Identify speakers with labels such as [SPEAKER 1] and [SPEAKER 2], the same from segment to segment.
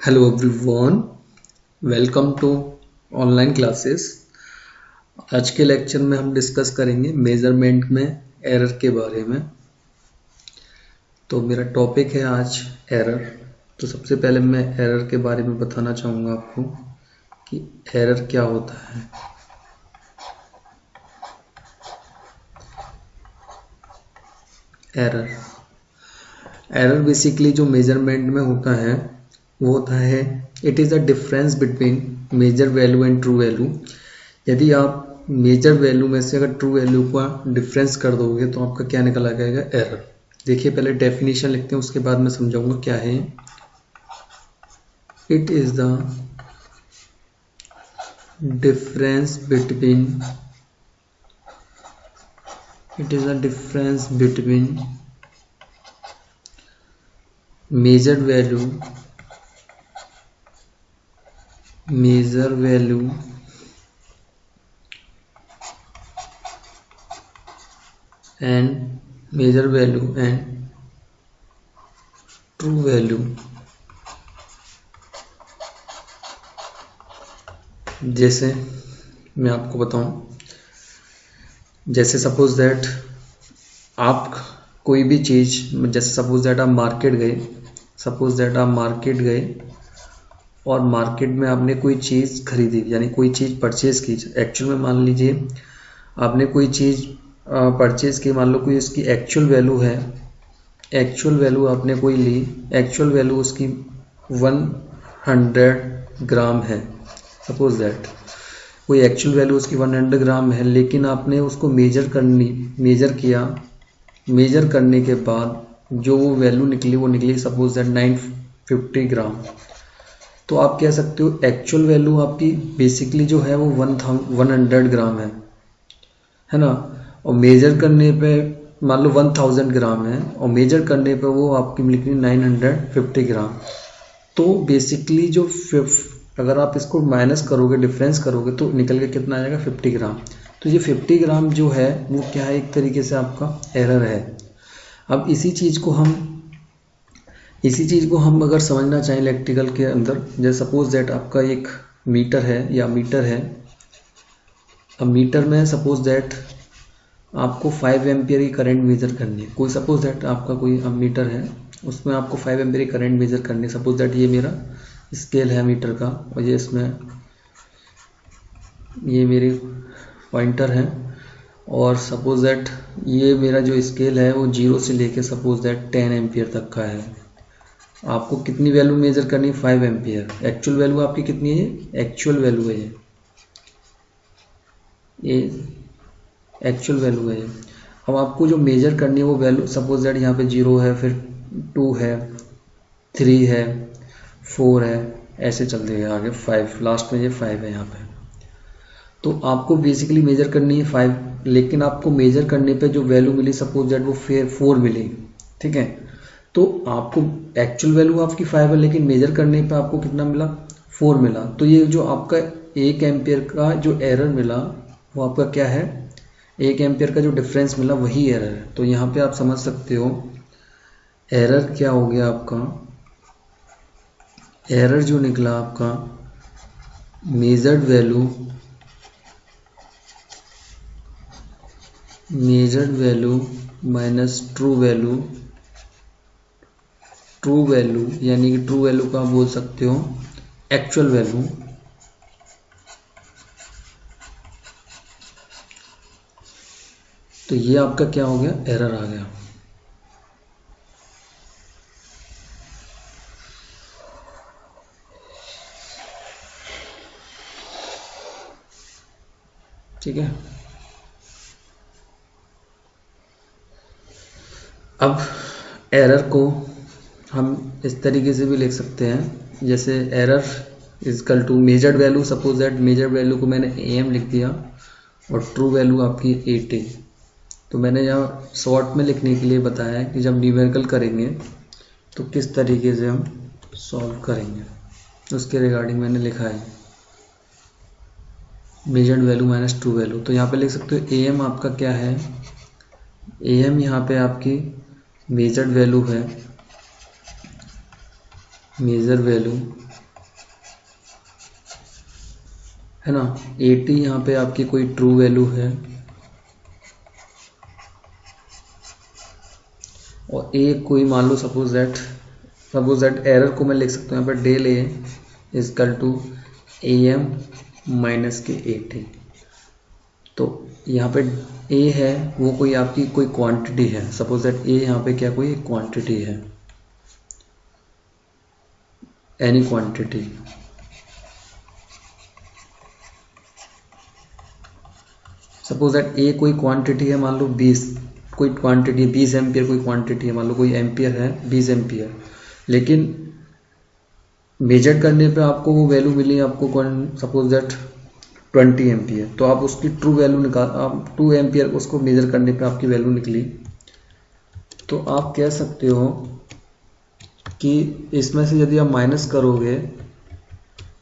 [SPEAKER 1] Hello everyone, welcome to online classes. आज के lecture में हम डिस्कस करेंगे मेजरमेंट में एरर के बारे में। तो मेरा टॉपिक है आज एरर। तो सबसे पहले मैं एरर के बारे में बताना चाहूँगा आपको कि एरर क्या होता है। एरर बेसिकली जो मेजरमेंट में होता है वो होता है it is a difference between measure value and true value. यदि आप मेजर वैल्यू में से अगर ट्रू वैल्यू का डिफरेंस कर दोगे तो आपका क्या निकल आएगा, एरर। देखिए पहले डेफिनेशन लिखते हैं, उसके बाद मैं समझाऊंगा क्या है। It is the difference between measure value and true value। जैसे मैं आपको बताऊं, जैसे सपोज दैट आप कोई भी चीज़, जैसे सपोज दैट आप मार्केट गए और मार्केट में आपने कोई चीज़ खरीदी, यानी कोई चीज़ परचेज की। एक्चुअल में मान लीजिए आपने कोई चीज़ परचेज की, मान लो कोई उसकी एक्चुअल वैल्यू है, एक्चुअल वैल्यू आपने कोई ली, एक्चुअल वैल्यू उसकी 100 ग्राम है। सपोज दैट कोई एक्चुअल वैल्यू उसकी 100 ग्राम है, लेकिन आपने उसको मेजर किया। मेजर करने के बाद जो वो वैल्यू निकली सपोज दैट 950 ग्राम। तो आप कह सकते हो एक्चुअल वैल्यू आपकी बेसिकली जो है वो 100 ग्राम है ना। और मेजर करने पे मान लो 1000 ग्राम है और मेजर करने पे वो आपकी निकली 950 ग्राम। तो बेसिकली जो अगर आप इसको माइनस करोगे, डिफरेंस करोगे, तो निकल के कितना आएगा, 50 ग्राम। तो ये 50 ग्राम जो है वो क्या है, एक तरीके से आपका एरर है। अब इसी चीज़ को हम अगर समझना चाहें इलेक्ट्रिकल के अंदर, जैसे सपोज दैट आपका एक मीटर है। अब मीटर में सपोज दैट आपको 5 एम्पियर की करंट मेजर करनी है। कोई सपोज दैट आपका कोई मीटर है, उसमें आपको 5 एम्पियर की करंट मेजर करनी है। सपोज दैट ये मेरा स्केल है मीटर का और ये मेरी पॉइंटर है, और सपोज दैट ये मेरा जो स्केल है वो 0 से लेके सपोज दैट 10 एम्पियर तक का है। आपको कितनी वैल्यू मेजर करनी है, 5 एम्पियर। एक्चुअल वैल्यू आपकी कितनी है, एक्चुअल वैल्यू है ये एक्चुअल वैल्यू है। अब आपको जो मेजर करनी है वो वैल्यू सपोज दैट यहाँ पे 0 है, फिर 2 है, 3 है, 4 है, ऐसे चल देगा आगे 5, लास्ट में ये 5 है यहाँ पे। तो आपको बेसिकली मेजर करनी है 5, लेकिन आपको मेजर करने पे जो वैल्यू मिली सपोज दैट वो 4 मिली, ठीक है। तो आपको एक्चुअल वैल्यू आपकी 5 है, लेकिन मेजर करने पे आपको कितना मिला, 4 मिला। तो ये जो आपका 1 एम्पियर का जो एरर मिला वो आपका क्या है, 1 एम्पियर का जो डिफरेंस मिला वही एरर है। तो यहाँ पे आप समझ सकते हो एरर क्या हो गया आपका। एरर जो निकला आपका, measured value minus true value, यानी कि ट्रू वैल्यू का आप बोल सकते हो एक्चुअल वैल्यू। तो ये आपका क्या हो गया, एरर आ गया। ठीक है। अब एरर को हम इस तरीके से भी लिख सकते हैं, जैसे error equal to measured value. Suppose that measured value को मैंने AM लिख दिया और ट्रू वैल्यू आपकी 80। तो मैंने यहाँ शॉर्ट में लिखने के लिए बताया है कि जब न्यूमेरिकल करेंगे तो किस तरीके से हम सॉल्व करेंगे, उसके रिगार्डिंग मैंने लिखा है measured value minus true value. तो यहाँ पे लिख सकते हो AM आपका क्या है, AM यहाँ पे आपकी मेजर्ड वैल्यू है, मेजर वैल्यू है ना। 80 यहाँ पे आपकी कोई ट्रू वैल्यू है और ए कोई मान लो सपोज दैट एरर को मैं लिख सकता हूँ यहाँ पे del A equal to AM minus के 80। तो यहाँ पे ए है वो कोई आपकी कोई क्वांटिटी है, सपोज दैट ए यहाँ पे क्या कोई एक क्वांटिटी है, एनी क्वांटिटी। सपोज दैट ए कोई क्वांटिटी है, मान लो 20 कोई क्वांटिटी 20 एम्पियर कोई क्वांटिटी है, मान लो कोई एम्पियर है 20 एम्पियर, लेकिन मेजर करने पे आपको वो वैल्यू मिली आपको सपोज दैट 20 एम्पियर। तो आप उसकी ट्रू वैल्यू निकाल, आप 2 एम्पियर उसको मेजर करने पे आपकी वैल्यू निकली, तो आप कह सकते हो कि इसमें से यदि आप माइनस करोगे,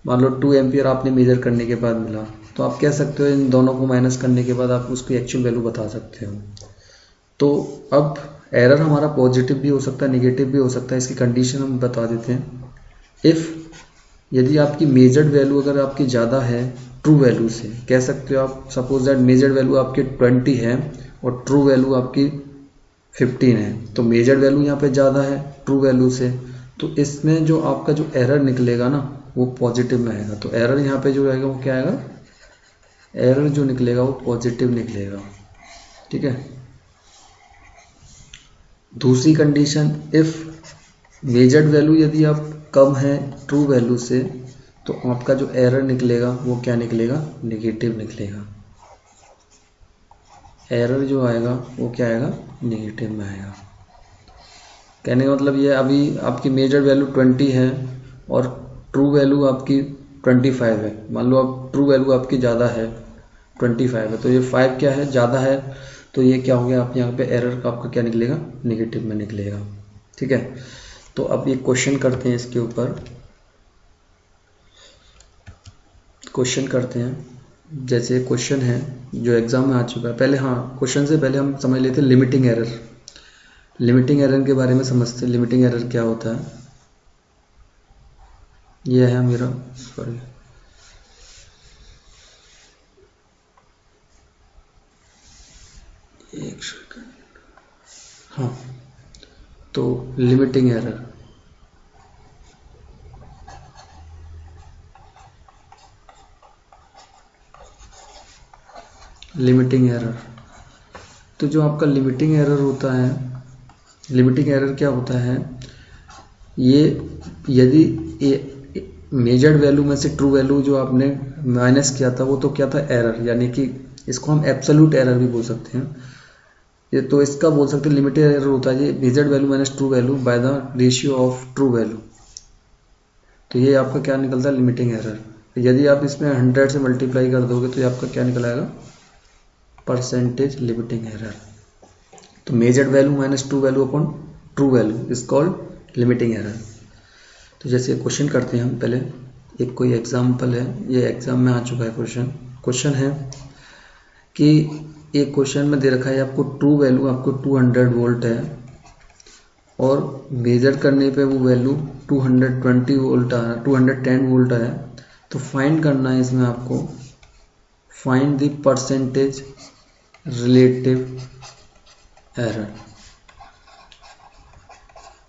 [SPEAKER 1] मान लो 2 एम्पियर आपने मेजर करने के बाद मिला, तो आप कह सकते हो इन दोनों को माइनस करने के बाद आप उसकी एक्चुअल वैल्यू बता सकते हो। तो अब एरर हमारा पॉजिटिव भी हो सकता है, नेगेटिव भी हो सकता है, इसकी कंडीशन हम बता देते हैं। इफ़ यदि आपकी मेजर्ड वैल्यू अगर आपकी ज़्यादा है ट्रू वैल्यू से, कह सकते हो आप सपोज दैट मेजर्ड वैल्यू आपकी 20 है और ट्रू वैल्यू आपकी 15 है, तो मेजर्ड वैल्यू यहाँ पे ज़्यादा है ट्रू वैल्यू से, तो इसमें जो आपका जो एरर निकलेगा ना वो पॉजिटिव में आएगा। तो एरर यहाँ पे जो आएगा वो क्या आएगा, एरर जो निकलेगा वो पॉजिटिव निकलेगा। ठीक है। दूसरी कंडीशन, इफ़ मेजर्ड वैल्यू यदि आप कम है ट्रू वैल्यू से, तो आपका जो एरर निकलेगा वो क्या निकलेगा, नेगेटिव निकलेगा। एरर जो आएगा वो क्या आएगा, नेगेटिव में आएगा। कहने का मतलब ये, अभी आपकी मेजर्ड वैल्यू 20 है और ट्रू वैल्यू आपकी 25 है, मान लो अब ट्रू वैल्यू आपकी ज़्यादा है 25 है, तो ये 5 क्या है, ज़्यादा है, तो ये क्या हो गया, आप यहाँ पे एरर आपका क्या निकलेगा, नेगेटिव में निकलेगा। ठीक है। तो अब ये क्वेश्चन करते हैं, इसके ऊपर क्वेश्चन करते हैं। जैसे क्वेश्चन है जो एग्जाम में आ चुका है, पहले हाँ क्वेश्चन से पहले हम समझ लेते हैं लिमिटिंग एरर। लिमिटिंग एरर के बारे में समझते हैं, लिमिटिंग एरर क्या होता है। ये है मेरा, सॉरी एक सेकंड, हाँ, तो लिमिटिंग एरर, लिमिटिंग एरर, तो जो आपका लिमिटिंग एरर होता है, लिमिटिंग एरर क्या होता है, ये यदि मेजर्ड वैल्यू में से ट्रू वैल्यू जो आपने माइनस किया था वो तो क्या था, एरर, यानी कि इसको हम एब्सोल्यूट एरर भी बोल सकते हैं। ये तो इसका बोल सकते हैं लिमिटेड एरर होता है ये measured value minus true value by the ratio of true value. तो ये आपका क्या निकलता है, लिमिटिंग एरर। यदि आप इसमें 100 से मल्टीप्लाई कर दोगे तो ये आपका क्या निकल आएगा, परसेंटेज लिमिटिंग एरर। तो measured value minus true value upon true value is called limiting error. तो जैसे क्वेश्चन करते हैं हम, पहले एक कोई एग्जाम्पल है, ये एग्जाम में आ चुका है क्वेश्चन। क्वेश्चन है कि एक क्वेश्चन में दे रखा है आपको ट्रू वैल्यू आपको 200 वोल्ट है और मेजर करने पे वो वैल्यू 220 वोल्ट आ रहा है, 210 वोल्ट है। तो फाइंड करना है इसमें आपको, find the percentage relative error.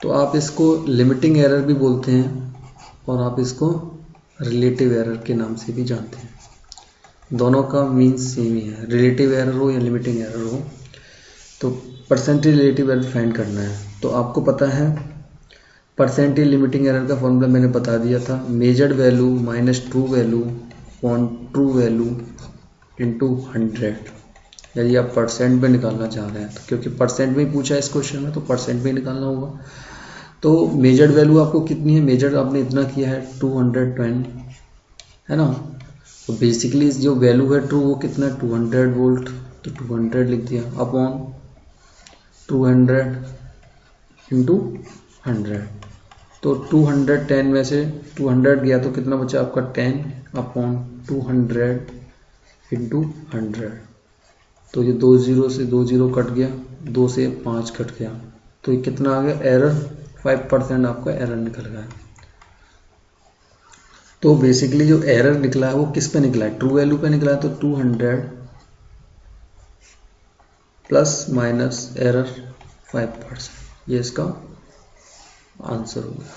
[SPEAKER 1] तो आप इसको लिमिटिंग एरर भी बोलते हैं और आप इसको रिलेटिव एरर के नाम से भी जानते हैं। दोनों का मीन्स सेम ही है, रिलेटिव एरर हो या लिमिटिंग एरर हो। तो परसेंटेज रिलेटिव एरर फाइंड करना है। तो आपको पता है परसेंटेज लिमिटिंग एरर का फॉर्मूला मैंने बता दिया था, measured value minus true value upon true value into 100। यदि आप परसेंट में निकालना चाह रहे हैं तो, क्योंकि परसेंट में ही पूछा है इस क्वेश्चन में, तो परसेंट में ही निकालना होगा। तो मेजर्ड वैल्यू आपको कितनी है, मेजर्ड आपने इतना किया है 210 है ना। तो बेसिकली जो वैल्यू है ट्रू वो कितना है 200 वोल्ट, तो 200 लिख दिया अपॉन 200 इंटू 100। तो 210 में से 200 गया तो कितना बचा आपका 10 अपॉन 200 इंटू 100। तो ये 2 0 से 2 0 कट गया, 2 से 5 कट गया, तो ये कितना आ गया, एरर 5% आपका एरर निकल गया। तो बेसिकली जो एरर निकला है वो किस पे निकला है, ट्रू वैल्यू पे निकला है। तो 200 प्लस माइनस एरर 5%, ये इसका आंसर हो गया।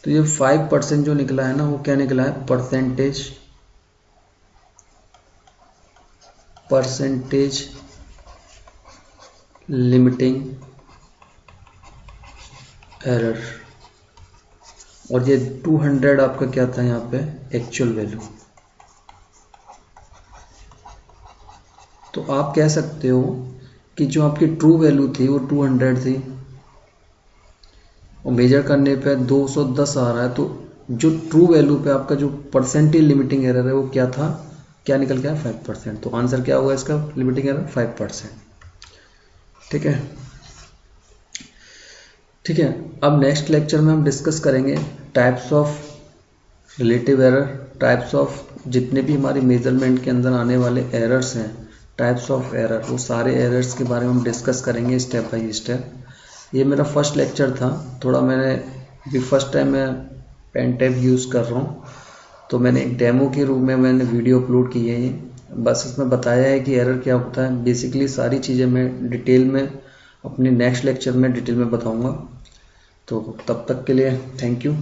[SPEAKER 1] तो ये 5% जो निकला है ना, वो क्या निकला है, परसेंटेज लिमिटिंग एरर। और ये 200 आपका क्या था यहाँ पे, एक्चुअल वैल्यू। तो आप कह सकते हो कि जो आपकी ट्रू वैल्यू थी वो 200 थी और मेजर करने पे 210 आ रहा है। तो जो ट्रू वैल्यू पे आपका जो परसेंटेज लिमिटिंग एरर है वो क्या था, क्या निकल गया, 5%। तो आंसर क्या होगा इसका, लिमिटिंग एरर 5%। ठीक है, ठीक है। अब नेक्स्ट लेक्चर में हम डिस्कस करेंगे types of relative error, types of जितने भी हमारी मेजरमेंट के अंदर आने वाले एरर्स हैं, टाइप्स ऑफ एरर, वो सारे एरर्स के बारे में हम डिस्कस करेंगे स्टेप बाय स्टेप। ये मेरा फर्स्ट लेक्चर था, थोड़ा मैंने अभी फर्स्ट टाइम मैं पेन टैब यूज़ कर रहा हूँ, तो मैंने एक डेमो के रूप में मैंने वीडियो अपलोड की है। बस इसमें बताया है कि एरर क्या होता है। बेसिकली सारी चीज़ें मैं डिटेल में अपने नेक्स्ट लेक्चर में डिटेल में बताऊँगा। तो तब तक के लिए थैंक यू।